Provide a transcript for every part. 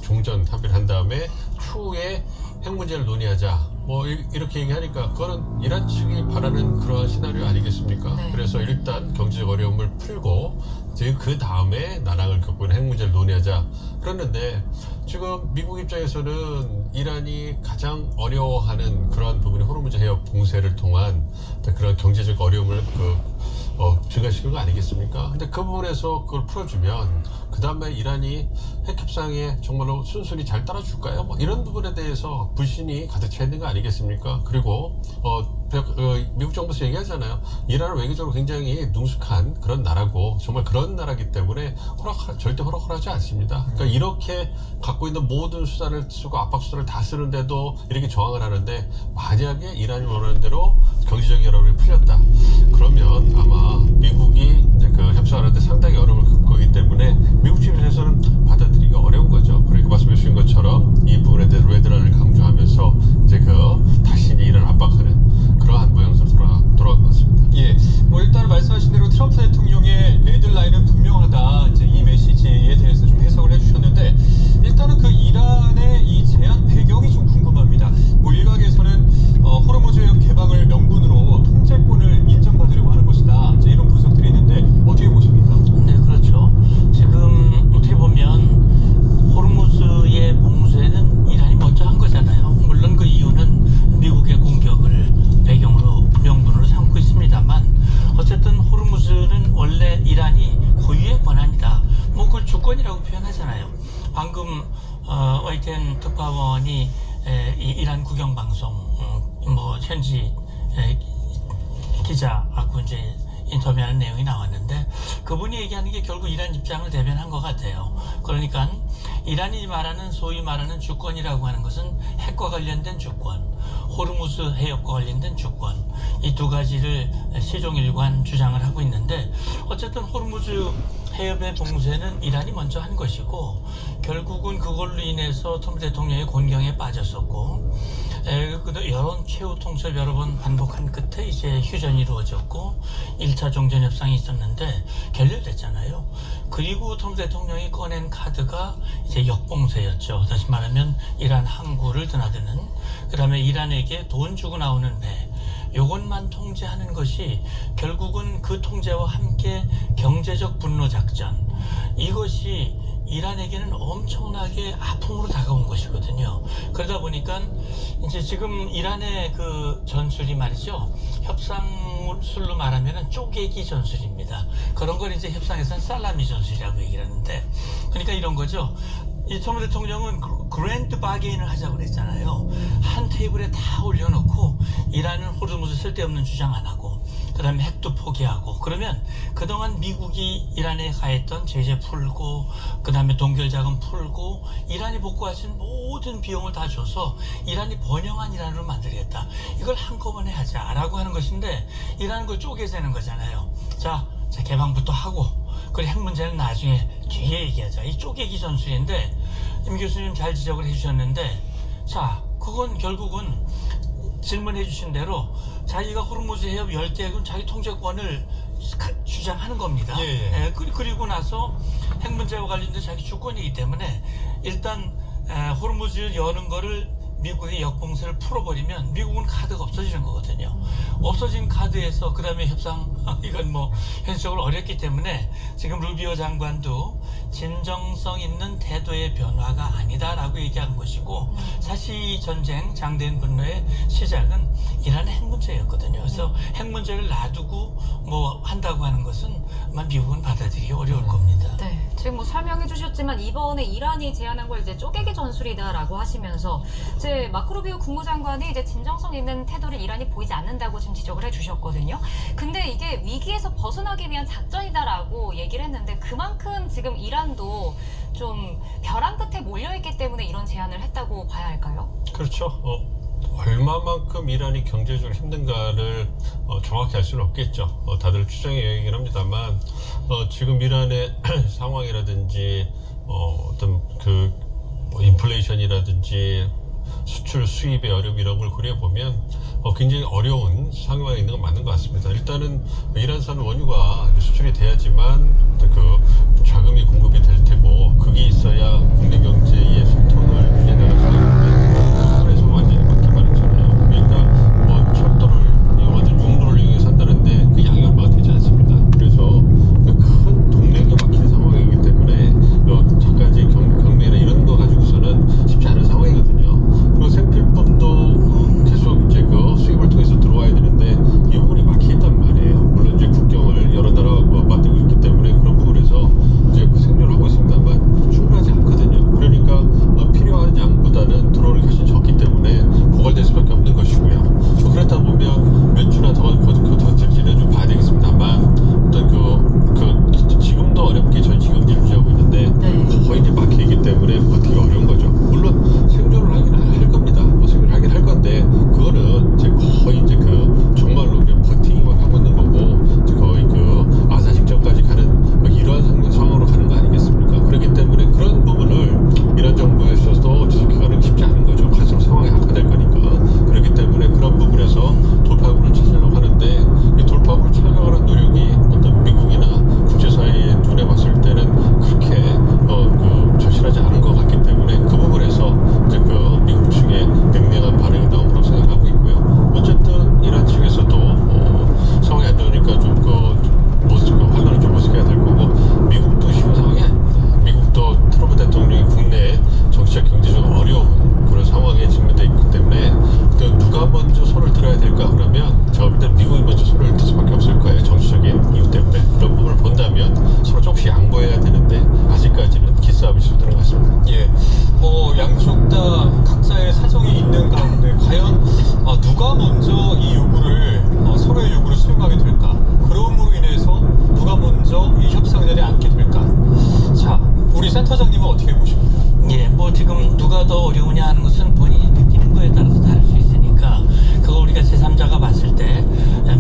종전 합의를 한 다음에 추후에 핵 문제를 논의하자. 뭐 이렇게 얘기하니까 그거는 이란 측이 바라는 그러한 시나리오 아니겠습니까? 네. 그래서 일단 경제적 어려움을 풀고 그 다음에 난항을 겪고 있는 핵 문제를 논의하자. 그랬는데 지금 미국 입장에서는 이란이 가장 어려워하는 그러한 부분이 호르무즈 해협 봉쇄를 통한 그런 경제적 어려움을 증가시킨 거 아니겠습니까? 근데 그 부분에서 그걸 풀어주면 그 다음에 이란이 핵 협상에 정말로 순순히 잘 따라줄까요? 뭐 이런 부분에 대해서 불신이 가득 차 있는 거 아니겠습니까? 그리고 미국 정부에서 얘기하잖아요. 이란은 외교적으로 굉장히 능숙한 그런 나라고 정말 그런 나라기 때문에 절대 허락을 하지 않습니다. 그러니까 이렇게 갖고 있는 모든 수단을 쓰고 압박 수단을 다 쓰는데도 이렇게 저항을 하는데 만약에 이란이 원하는 대로 경제적인 어려움이 풀렸다. 그러면 아마 미국이 이제 그 협상하는데 상당히 어려움을 겪고 있기 때문에 미국 측에서는 받아들이기 어려운 거죠. 그러니까 말씀해 주신 것처럼 이 부분에 대해서 레드라인을 강조하면서 이제 다시 이란을 압박하는 그러한 모양새로 돌아간 것 같습니다. 예, 뭐 일단 말씀하신 대로 트럼프 대통령의 레드라인은 분명하다. 이제 이 메시지에 대해서 좀 해석을 해주셨는데 일단은 그 이란의 이 제안 배경이 좀 궁금합니다. 뭐 일각에서는 호르무즈 해협 개방을 명분으로 통제권을 인정받으려고 하는 것이다. 이제 이런 분석들이 있는데 어떻게 보십니까? 네, 그렇죠. 지금 어떻게 보면 호르무즈의 봉쇄는 이란이 먼저 한 거잖아요. 물론 그 이유는 미국의 공격을 배경으로 명분으로 삼고 있습니다만 어쨌든 호르무즈는 원래 이란이 고유의 권한이다. 뭐 그걸 주권이라고 표현하잖아요. 방금 YTN 특파원이 이 이란 국영방송 뭐 현지 기자하고 이제 인터뷰하는 내용이 나왔는데 그분이 얘기하는 게 결국 이란 입장을 대변한 것 같아요. 그러니까 이란이 말하는 소위 말하는 주권이라고 하는 것은 핵과 관련된 주권, 호르무즈 해협과 관련된 주권, 이 두 가지를 시종일관 주장을 하고 있는데 어쨌든 호르무즈 해협의 봉쇄는 이란이 먼저 한 것이고 결국은 그걸로 인해서 트럼프 대통령의 곤경에 빠졌었고 여론 최후 통첩 여러 번 반복한 끝에 이제 휴전이 이루어졌고 1차 종전협상이 있었는데 결렬됐잖아요. 그리고 트럼프 대통령이 꺼낸 카드가 이제 역봉쇄였죠. 다시 말하면 이란 항구를 드나드는, 그 다음에 이란에게 돈 주고 나오는 배, 요것만 통제하는 것이 결국은 그 통제와 함께 경제적 분노 작전, 이것이 이란에게는 엄청나게 아픔으로 다가온 것이거든요. 그러다 보니까 이제 지금 이란의 그 전술이 말이죠. 협상술로 말하면은 쪼개기 전술입니다. 그런 걸 이제 협상에서는 살라미 전술이라고 얘기를 하는데, 그러니까 이런 거죠. 이 트럼프 대통령은 그랜드 바게인을 하자고 그랬잖아요. 한 테이블에 다 올려놓고 이란은 호르무즈 쓸데없는 주장 안 하고 그 다음에 핵도 포기하고, 그러면 그동안 미국이 이란에 가했던 제재 풀고 그 다음에 동결자금 풀고 이란이 복구하신 모든 비용을 다 줘서 이란이 번영한 이란으로 만들겠다. 이걸 한꺼번에 하자라고 하는 것인데 이란은 그걸 쪼개자는 거잖아요. 자, 개방부터 하고 그리고 핵 문제는 나중에 뒤에 얘기하자. 이 쪼개기 전술인데 임 교수님 잘 지적을 해주셨는데, 자, 그건 결국은 질문해 주신 대로 자기가 호르무즈 해협 열대해군 자기 통제권을 주장하는 겁니다. 예. 그리고 나서 핵 문제와 관련된 자기 주권이기 때문에 일단 호르무즈 여는 거를 미국의 역봉쇄를 풀어버리면 미국은 카드가 없어지는 거거든요. 없어진 카드에서 그 다음에 협상 이건 뭐 현실적으로 어렵기 때문에 지금 루비오 장관도 진정성 있는 태도의 변화가 아니다라고 얘기한 것이고, 사실 이 전쟁 장대인 분노의 시작은 이란의 핵 문제였거든요. 그래서 핵 문제를 놔두고 뭐 한다고 하는 것은 아마 미국은 받아들이기 어려울 겁니다. 네, 지금 뭐 설명해 주셨지만 이번에 이란이 제안한 걸 이제 쪼개기 전술이다라고 하시면서 이제 마크 루비오 국무장관이 이제 진정성 있는 태도를 이란이 보이지 않는다고 지금 지적을 해주셨거든요. 근데 이게 위기에서 벗어나기 위한 작전이다라고 얘기를 했는데 그만큼 지금 이란도 좀 벼랑 끝에 몰려있기 때문에 이런 제안을 했다고 봐야 할까요? 그렇죠. 얼마만큼 이란이 경제적으로 힘든가를 정확히 알 수는 없겠죠. 다들 추정에 얘기긴 합니다만 지금 이란의 상황이라든지 어떤 뭐 인플레이션이라든지 수출 수입의 어려움 이런 걸 고려해 보면 굉장히 어려운 상황에 있는 건 맞는 것 같습니다. 일단은 이란산 원유가 수출이 돼야지만 그 자금이 공급이 될 테고 그게 있어야 국내 경제에 미국이 먼저 손을 들 수밖에 없을 거예요. 정치적인 이유 때문에. 그런 부분을 본다면 서로 조금씩 양보해야 되는데 아직까지는 기싸움이 수두는 것 같습니다. 예, 뭐 양쪽 다 각자의 사정이 있는 가운데 과연 누가 먼저 이 요구를 서로의 요구를 수용하게 될까? 그럼으로 인해서 누가 먼저 이 협상 자리에 앉게 될까? 자, 우리 센터장님은 어떻게 보십니까? 예, 뭐 지금 누가 더 어려우냐 하는 것은 본인이 느끼는 거에 따라서 다를 수 있으니까 그거 우리가 제3자가 봤을 때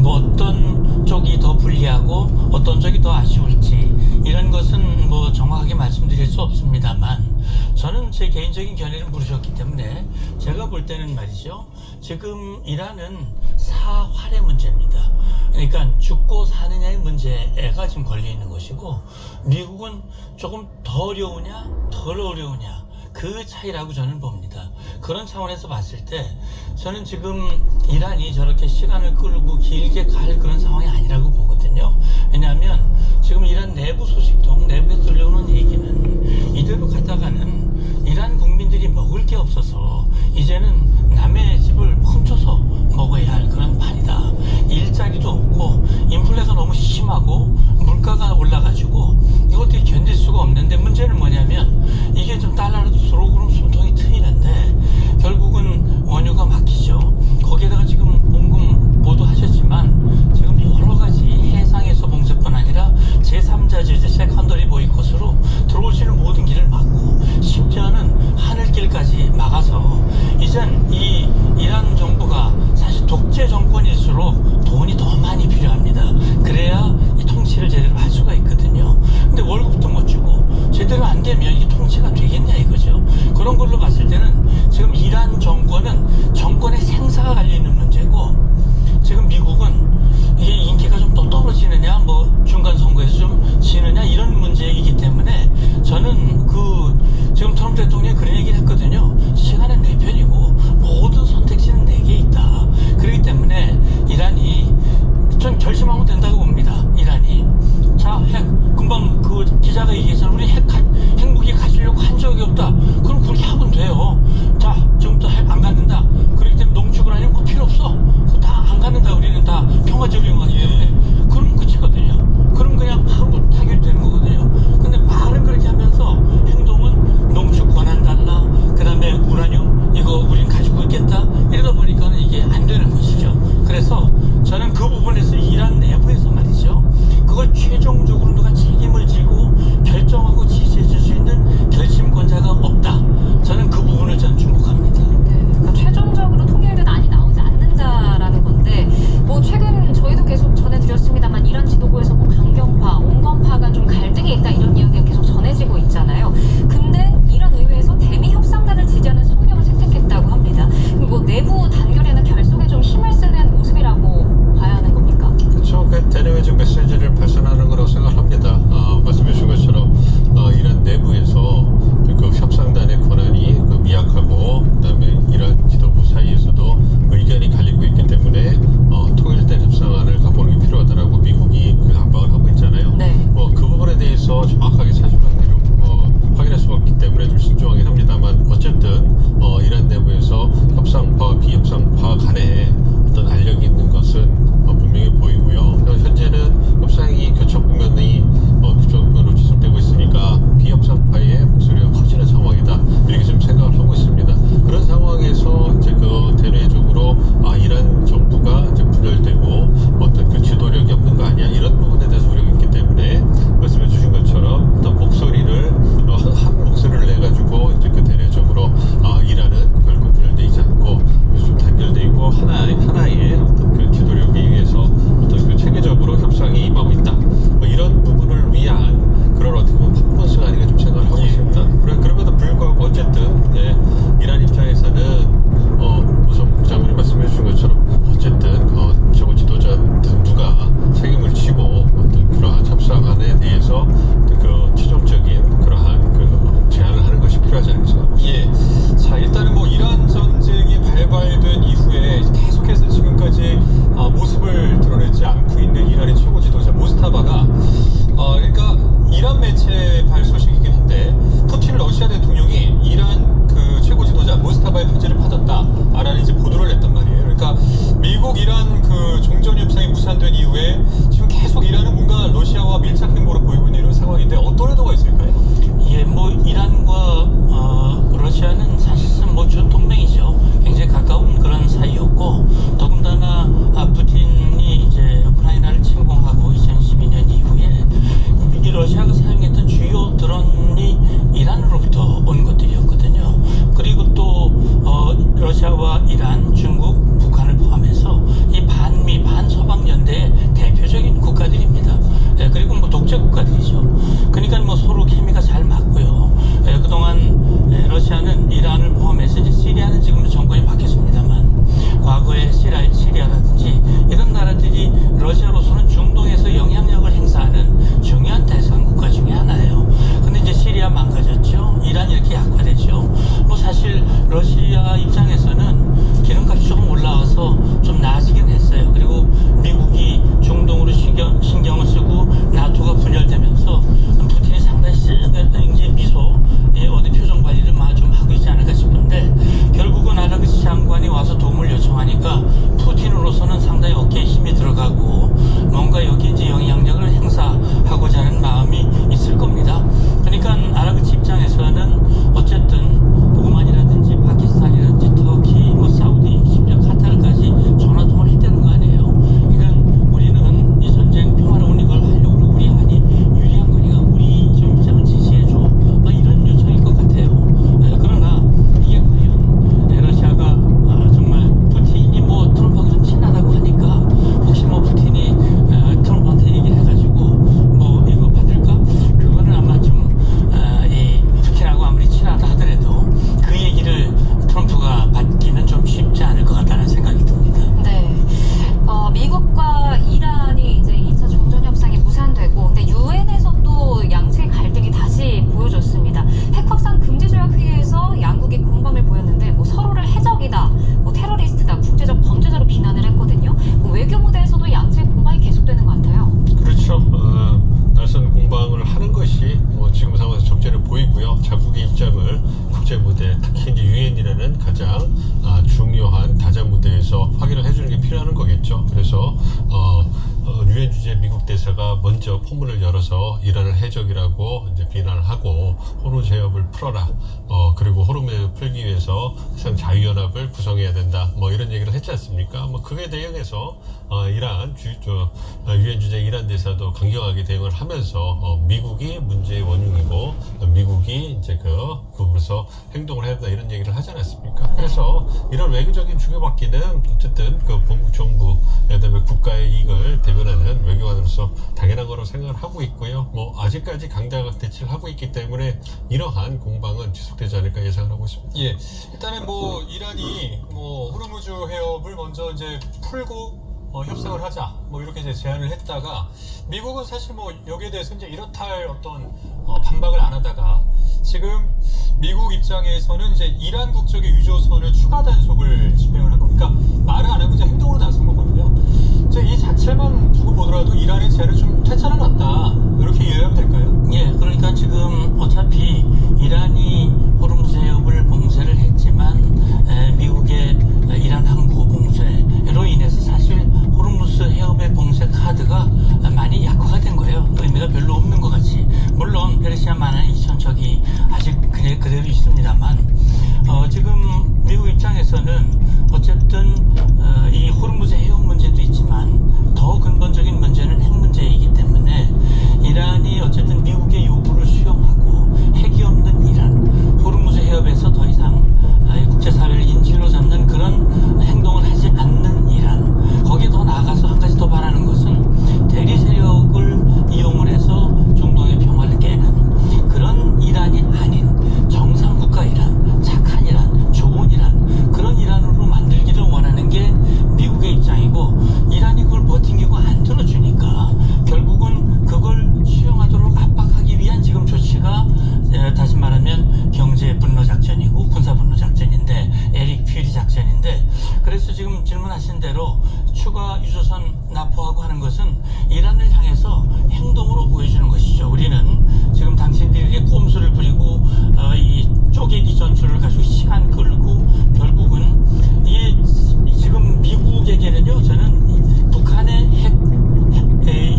뭐 어떤 쪽이 더 불리하고 어떤 쪽이 더 아쉬울지 이런 것은 뭐 정확하게 말씀드릴 수 없습니다만 저는 제 개인적인 견해를 물으셨기 때문에 제가 볼 때는 말이죠. 지금 이란은 사활의 문제입니다. 그러니까 죽고 사느냐의 문제가 지금 걸려 있는 것이고 미국은 조금 더 어려우냐 덜 어려우냐 그 차이라고 저는 봅니다. 그런 차원에서 봤을 때 저는 지금 이란이 저렇게 시간을 끌고 길게 갈 그런 상황이 아니라고 보거든요. 왜냐하면 지금 이란 내부 소식통 내부에서 들려오는 얘기는 이대로 가다가는 이란 국민들이 먹을 게 없어서 이제는 남의 집을 훔쳐서 먹어야 할 그런 판이다. 일자리도 없고 인플레가 너무 심하고 물가가 올라가지고 이것들이 견딜 수가 없는데 문제는 뭐냐면 이게 좀 달러라도 들어오고 그러면 숨통이 트이는데 결국은 원유가 막히죠. 거기에다가 지금 공금 보도하셨지만 지금 여러 가지 해상에서 봉쇄뿐 아니라 제3자 제재 세컨더리 보이콧으로 들어올 수 있는 모든 길을 막고 심지어는 하늘길까지 막아서 이젠 이 이란 정부가 사실 독재 정권일수록 돈이 더 많이 필요합니다. 그래야 이 통치를 제대로 할 수가 있거든요. 근데 월급도 못 주고 제대로 안 되면 이게 통치가 되겠냐 이거죠. 그런 누군가 여기에 이제 영향력을 행사하고자 하는 마음이 있을 겁니다. 그러니까 아랍의 입장에서는 어쨌든 오만이라든지 파키스탄이라든지 터키, 뭐 사우디, 심지어 카타르까지 전화통화를 했다는 거 아니에요. 그러니까 우리는 이 전쟁 평화로운 이걸 하려고 그러고 우리 아니 유리한 거니까 우리 좀 입장을 지시해줘. 막 이런 요청일 것 같아요. 그러나 이게 과연 러시아가 정말 푸틴이 뭐 트럼프하고 좀 친하다고 하니까 혹시 뭐 푸틴이 트럼프한테 얘기를 해가지고 뭐 이거 받을까? 그거는 아마 좀 이 푸틴하고 아무리 친하다 하더라도 그 얘기를 트럼프가 받기는 좀 쉽지 않을 것 같다는 생각이 듭니다. 네. 미국과 이란이 이제 2차 종전 협상이 무산되고, 근데 유엔에서 또 양측의 갈등이 다시 보여졌습니다. 핵 확산 금지 조약 회의에서 양국이 공방을 보였는데, 뭐 서로를 해적이다, 뭐 테러리스트다, 국제적 범죄자로 비난을 했거든요. 뭐 외교 무대에서도 양측의 공방이 계속되는 것 같아요. 그렇죠. 날선 공방을 하는 것이 뭐 지금 상황에서 적절해 보이고요. 자국의 입장을 국제 무대, 특히 이제 유엔이라는 가장 중요한 다자 무대에서 확인을 해주는 게 필요한 거겠죠. 그래서 유엔 주재 미국 대사가 먼저 포문을 열어서 이란을 해적이라고 이제 비난을 하고 호르무즈 해협을 풀어라. 그리고 호르무즈 풀기 위해서 세상 자유연합을 구성해야 된다. 뭐 이런 얘기를 했지 않습니까? 뭐 그에 대응해서 유엔 주재 이란 대사도 강경하게 대응을 하면서 미국이 문제의 원흉이고 미국이 이제 그 부분에서 행동을 해야 된다 이런 얘기를 하지 않았습니까? 그래서 이런 외교적인 주고받기는 어쨌든 그 본국 정부 그다음에 국가의 이익을 대변하는 외교관으로서 당연한 거로 생각을 하고 있고요. 뭐 아직까지 강자가 대치를 하고 있기 때문에 이러한 공방은 지속되지 않을까 예상을 하고 있습니다. 예, 일단은 뭐 이란이 뭐 호르무즈 해협을 먼저 이제 풀고 협상을 하자 뭐 이렇게 이제 제안을 했다가 미국은 사실 뭐 여기에 대해서 이제 이렇다 할 어떤 반박을 안 하다가 지금 미국 입장에서는 이제 이란 국적의 유조선을 추가 단속을 집행을 한 겁니다. 그러니까 말을 안 하고 이제 행동으로 나선 거거든요. 이제 이 자체만 두고 보더라도 이란의 제안은 좀 퇴짜는 났다 이렇게 이해하면 될까요? 예, 그러니까 지금 어차피 이란이 호르무즈 해협을 봉쇄를 했지만 미국의 이란 항구 봉쇄로 인해서 사실 호르무즈 해협의 봉쇄 카드가 많이 약화가 된 거예요. 의미가 별로 없는 것 같이. 물론 페르시아만한 2,000척이 아직 그대로 있습니다만 지금 미국 입장에서는 어쨌든 이 호르무즈 해협 문제도 있지만 더 근본적인 문제는 핵 문제이기 때문에 이란이 어쨌든 미국의 요구를 수용하고 핵이 없는 이란, 호르무즈 해협에서 더 이상 국제사회를 인질로 잡는 그런 행동을 하지 않는 이란, 거기에 더 나아가서 한 가지 더 바라는 것은 대리 세력을 이용을 해서 중동의 평화를 깨는 그런 이란이 아닌 정상국가 이란, 착한 이란, 좋은 이란, 그런 이란으로 만들기를 원하는 게 미국의 입장이고 이란이 그걸 버티고 안 들어주니까 결국은 그걸 수용하도록 압박하기 위한 지금 조치가 다시 말하면 경제 분노 작전이고 군사 분노 작전인데 에릭 퓨리 작전인데 그래서 지금 질문하신 대로 추가 유조선 납포하고 하는 것은 이란을 향해서 행동으로 보여주는 것이죠. 우리는 지금 당신들에게 꼼수를 부리고 이 쪼개기 전술을 가지고 시간 끌고 결국은 이게 지금 미국에게는요 저는 북한의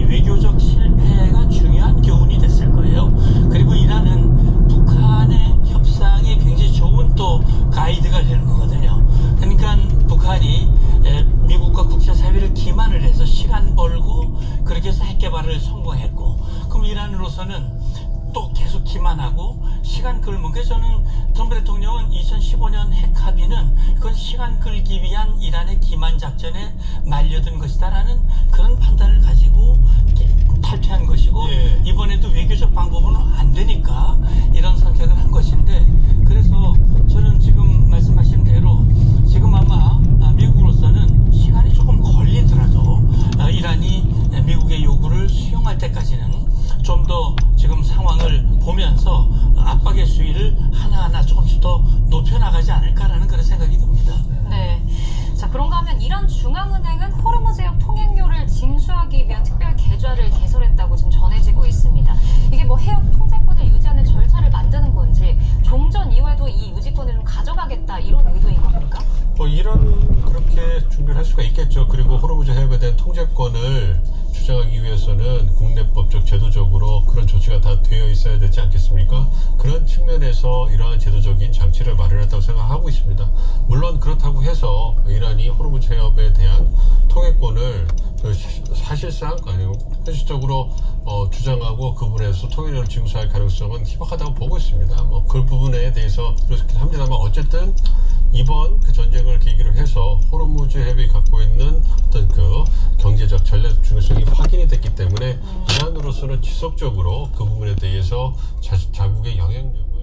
외교적 실패가 중요한 교훈이 됐을 거예요. 그리고 이란은 북한의 협상이 굉장히 좋은 또 가이드가 되는 거거든요. 그러니까 북한이 미국과 국제사회를 기만을 해서 시간 벌고 그렇게 해서 핵 개발을 성공했고 그럼 이란으로서는 또 계속 기만하고 시간 끌면 그래서 저는 트럼프 대통령은 2015년 핵 합의는 그건 시간 끌기 위한 이란의 기만 작전에 말려든 것이다라는 그런 판단을 가지고 탈퇴한 것이고 예. 이번에도 외교적 방법으로는 안 되니까 이런 선택을 한 것인데 그래서 저는 지금 말씀하신 대로 지금 아마 미국으로서는 시간이 조금 걸리더라도 이란이 미국의 요구를 수용할 때까지는 좀 더 지금 상황을 보면서 압박의 수위를 하나하나 조금씩 더 높여나가지 않을까라는 그런 생각이 듭니다. 네. 자, 그런가 하면 이란 중앙은행은 호르무즈 해협 통행료를 징수하기 위한 특별 계좌를 개설했다고 지금 전해지고 있습니다. 이게 뭐 해협 통제권을 유지하는 절차를 만드는 건지 종전 이후에도 이 유지권을 좀 가져가겠다 이런 의도인 겁니까? 이란은 그렇게 준비를 할 수가 있겠죠. 그리고 호르무즈 해협에 대한 통제권을 주장하기 방어하기 위해서는 국내법적 제도적으로 그런 조치가 다 되어 있어야 되지 않겠습니까? 그런 측면에서 이러한 제도적인 장치를 마련했다고 생각하고 있습니다. 물론 그렇다고 해서 이란이 호르무즈 해협에 대한 통행권을 사실상 아니고 현실적으로 주장하고 그 부분에서 통일을 징수할 가능성은 희박하다고 보고 있습니다. 뭐 그 부분에 대해서 그렇긴 합니다만 어쨌든 이번 그 전쟁을 계기로 해서 호르무즈 해협이 갖고 있는 어떤 그 경제적 전략 중요성이 확인이 됐기 때문에 이란으로서는 지속적으로 그 부분에 대해서 자국의 영향력을